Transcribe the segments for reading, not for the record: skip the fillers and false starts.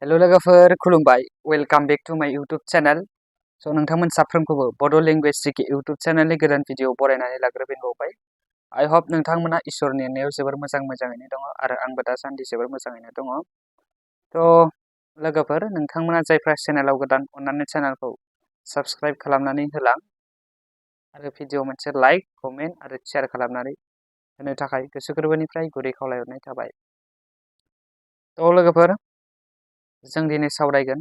Hello लोगोफोर खुलुमबाय welcome back to माय यूट्यूब चैनल स' नोंथांमोन साफ्रोमखौबो बड' लेंगुवेज जिके यूट्यूब चैनलनि गोदान भिडिअ बरायनानै लाग्रोफिनबावबाय आई होप नोंथांमोना इसोरनि अननायाव जोबोर मोजाङैनो दङ आरो आंबो दासान्दि जोबोर मोजाङैनो दङ। थ' लोगोफोर नोंथांमोना जायफ्रा चेनेलाव गोदान अन्नानै चेनेलखौ साबस्क्राइब खालामनानै होलां आरो भिडिअ मोनसे लाइक कमेन्ट आरो शेयार खालामनानै होनो थाखाय गोसो गोरबोनिफ्राय गुरै खावलायहरनाय थाबाय। थ' लोगोफोर जों दिनै सावरायगोन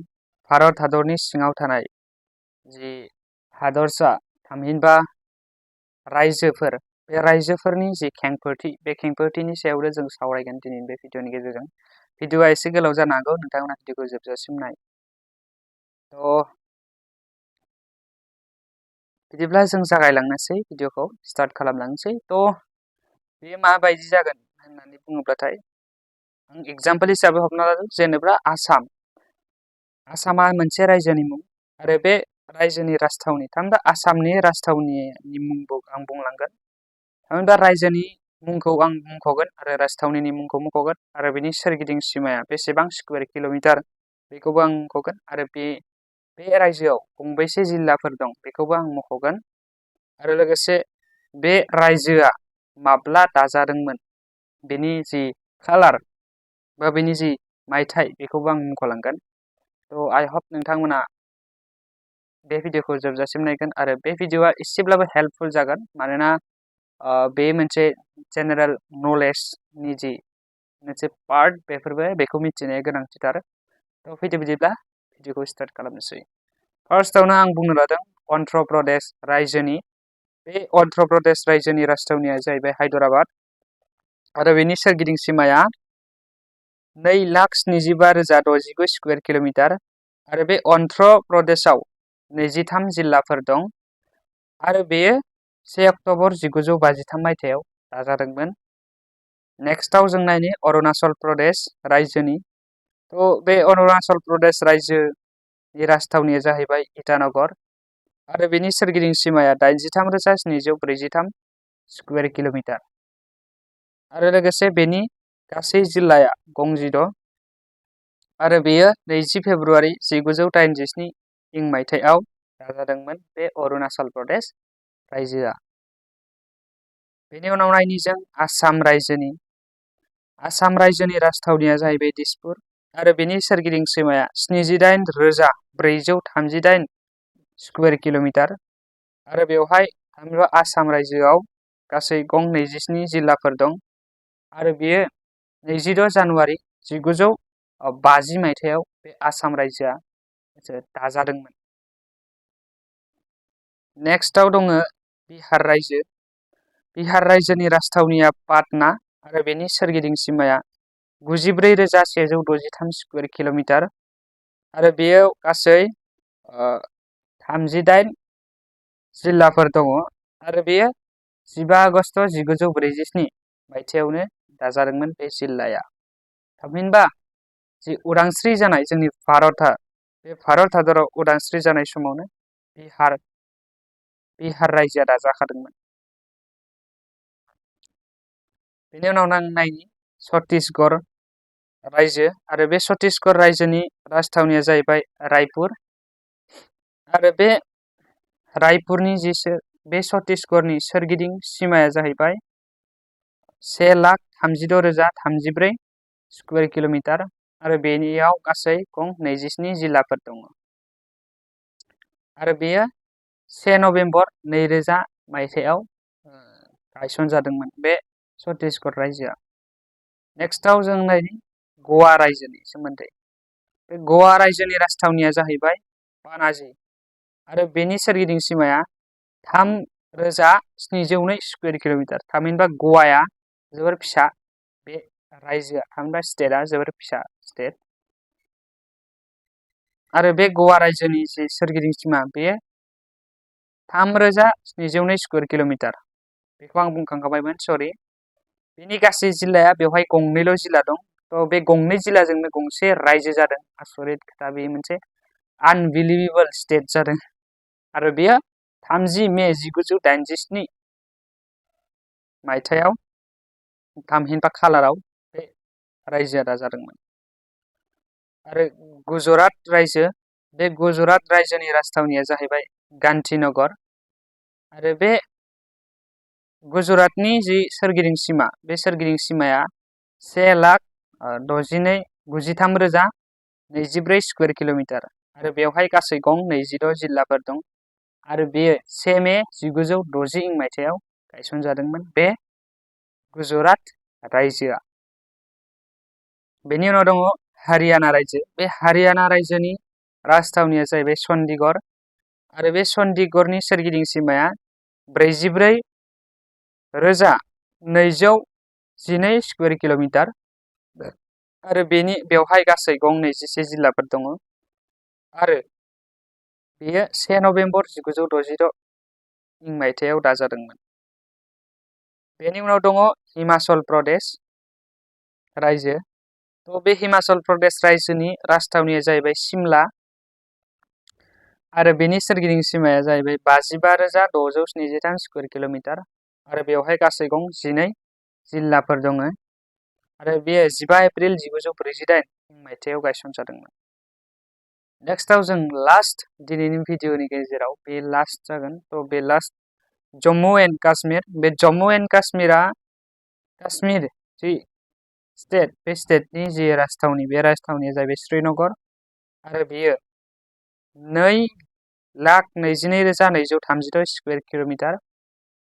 भारत हादरनि सिङाव थानाय जि हादरसा थामहिनबा रायजोफोर बे रायजोफोरनि जि खेंफोरथि बे खेंफोरथिनि सायावनो जों सावरायगोन दिनैनि बे भिडिअनि गेजेरजों। भिडिअआ एसे गोलाव जानो हागौ, नोंथांमोना भिडिअखौ जोबजासिम नाय। थ' बिदिब्ला जों जागायलांनोसै, भिडिअखौ स्टार्ट खालामलांनोसै। थ' बे माबायदि जागोन होननानै बुङोब्लाथाय आं एग्जाम्पल हिसाबै हमना लादों जेनेबा आसामा मोनसे रायजोनि मुं आरो बे रायजोनि राजथावनि थामहिनबा आसामनि राजथावनिनि मुंखौ आं बुंलांगोन। थामहिनबा रायजोनि मुंखौ आं मुंख'गोन आरो राजथावनिनि मुंखौ मुंख'गोन आरो बेनि सोरगिदिं सिमाया बेसेबां स्कुवेर किल'मिटार बेखौबो आं मुंख'गोन आरो बे रायजोआव गंबेसे जिल्लाफोर दं बेखौबो आं मख'गोन आरो लोगोसे बे रायजोआ माब्ला दाजादोंमोन बेनि जि कालार बा बेनि जि मायथाइ बेखौबो आं मुंख'लांगोन। थ' आई होप नोंथांमोना बे भिडिअखौ जोबजासिम नायगोन आरो बे भिडिअआ एसेब्लाबो हेल्पफुल जागोन, मानोना बे मोनसे जेनेरेल नलेजनि जि मोनसे पार्ट बेखौ मिथिनाया गोनांथिथार। थ' बिदिब्ला भिडिअखौ स्टार्ट खालामनोसै। फार्स्टआवनो आं बुंनो लादों अन्ध्र प्रदेश रायजोनि। बे अन्ध्र प्रदेश रायजोनि राजथावनिया जाहैबाय हायदराबाद आरो बेनि सोरगिदिं सिमाया 2,75,069 स्कुवेर किल'मिटार आरो बे अन्ध्र प्रदेशआव 23 जिल्लाफोर दं आरो बेयो 1 अक्ट'बर 1953 मायथाइयाव दाजादोंमोन। नेक्स्टआव जों नायनि अरुणाचल प्रदेश रायजोनि। थ' बे अरुणाचल प्रदेश रायजोनि राजथावनिया जाहैबाय ईटानगर आरो बेनि सोरगिदिं सिमाया 83,743 स्कुवेर किल'मिटार आरो लोगोसे बेनि गासै जिल्लाया 60 आरो बेयो 20 फेब्रुआरि 1987 इं मायथाइयाव दाजादोंमोन बे अरुणाचल प्रदेश रायजोआ। बेनि उनाव नायनि जों आसाम रायजोनि। आसाम रायजोनि राजथावनिया जाहैबाय दिसपुर आरो बेनि सोरगिदिं सिमाया 78,438 स्कुवेर किल'मिटार आरो बेवहाय आसाम रायजोआव गासै 27 जिल्लाफोर दं आरो बेयो 22 जानुवारि 1950 मायथाइयाव बे आसाम रायजोआ दाजादोंमोन। नेक्स्टआव दङ बिहार रायजो। बिहार रायजोनि राजथावनिया पाटना आरो बेनि सोरगिदिं सिमाया 94,163 स्कुवेर किल'मिटार आरो बेयाव गासै 38 जिल्लाफोर दङ आरो बेयो 15 आगस्ट 1947 मायथाइयावनो दाजादोंमोन बे जिल्लाया। थामहिनबा जि उदांस्रि जानाय जोंनि भारतआ, बे भारत हादराव उदांस्रि जानाय समावनो बिहार रायजोआ दाजाखादोंमोन। बेनि उनाव नायनि छत्तीसगढ़ रायजो आरो बे छत्तीसगढ़ रायजोनि राजथावनिया जाहैबाय रायपुर आरो बे रायपुरनि बे छत्तीसगढ़नि सोरगिदिं सिमाया जाहैबाय 1,36,034 स्कुवेर किल'मिटार आरो बेनियाव गासै 27 जिल्लाफोर दङ आरो बेयो 1 नभेम्बर 2000 मायथाइयाव गायसनजादोंमोन बे छत्तीसगढ़ रायजोआ। नेक्स्टआव जों नायनि गवा रायजोनि सोमोन्दै। बे गवा रायजोनि राजथावनिया जाहैबाय पानाजि आरो बेनि सोरगिदिं सिमाया 3,702 स्कुवेर किल'मिटार। थामहिनबा गवाया जोबोर फिसा, बे रायजोआ थामहिनबा स्टेटआ जोबोर फिसा स्टेट आरो बे गवा रायजोनि जि सोरगिदिं सिमा बेयो 3,702 स्कुवेर किल'मिटार। बेखौ आं बुंखांखाबायमोन, सरि। बेनि गासै जिल्लाया बेवहाय गंनैल' जिल्ला दं। थ' बे गंनै जिल्लाजोंनो गंसे रायजो जादों। आसरित खोथा, बे मोनसे आनबिलिभेबल स्टेट जादों आरो बेयो 30 मे 1987 मायथाइयाव थामहिनबा खालाराव बे रायजोआ दाजादोंमोन। आरो गुजरात रायजो, बे गुजरात रायजोनि राजथावनिया जाहैबाय गांधीनगर। आरो बे गुजरातनि जि सोरगिदिं सिमा, बे सोरगिदिं सिमाया 1,63,93,023 स्कुवेर किल'मिटार आरो बेवहाय गासै गं 26 जिल्लाफोर दं। आरो बेयो 1 मे 1960 इं मायथाइयाव गायसनजादोंमोन बे गुजरात रायजोआ। बेनि उनाव दङ हारियाना रायजो। बे हारियाना रायजोनि राजथावनिया जाहैबाय चन्डीगढ़ आरो बे चन्डीगढ़नि सोरगिदिं सिमाया 44,212 स्कुवेर किल'मिटार आरो बेवहाय गासै गं 21 जिल्लाफोर दङ। आरो बेयो 1 नभेम्बर 1966 इं मायथाइयाव दाजादोंमोन। बेनि उनाव दङ हिमाचल प्रदेश रायजो। तो बे हिमाचल प्रदेश रायजोनि राजथावनिया जाहैबाय सिमला आरो बेनि सोरगिदिं सिमाया जाहैबाय 55,673 स्कुवेर किल'मिटार आरो बेवहाय गासै गं 12 जिल्लाफोर दङ। आरो बेयो 15 एप्रिल 1948 मायथाइयाव गायसनजादोंमोन। नेक्स्टआव जों लास्ट दिनैनि भिडिअनि गेजेराव बे लास्ट जागोन। तो बे लास्ट जम्मु एन्ड काश्मीर। बे Jammu and Kashmira Kashmir G state, बे स्टेटनि जि राजथावनि, बे राजथावनिया जाहैबाय श्रीनगर आरो बेयो 2,22,236 स्कुवेर किल'मिटार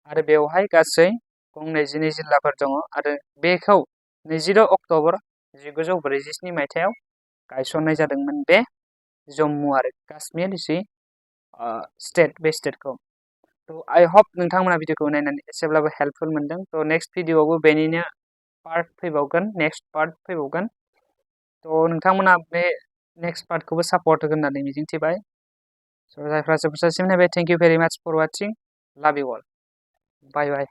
आरो बेवहाय गासै गं 22 जिल्लाफोर दङ आरो बेखौ 26 अक्ट'बर 1947 मायथाइयाव गायसननाय जादोंमोन बे जम्मु आरो काश्मीर जि स्टेट, बे स्टेटखौ। तो आई होप नोंथांमोना भिडिअखौ नायनानै एसेब्लाबो हेल्पफुल मोनदों। तो नेक्स्ट भिडिअआवबो बेनिनो पार्ट फैबावगोन, नेक्स्ट पार्ट फैबावगोन। तो नोंथांमोना बे नेक्स्ट पार्टखौबो सापर्ट होगोन होननानै मिजिंथिबाय। स' जायफ्रा जोबजासिम नायबाय, थेंक इउ भेरि माच फर वाचिं। लाभ इउ अल। बाय बाय।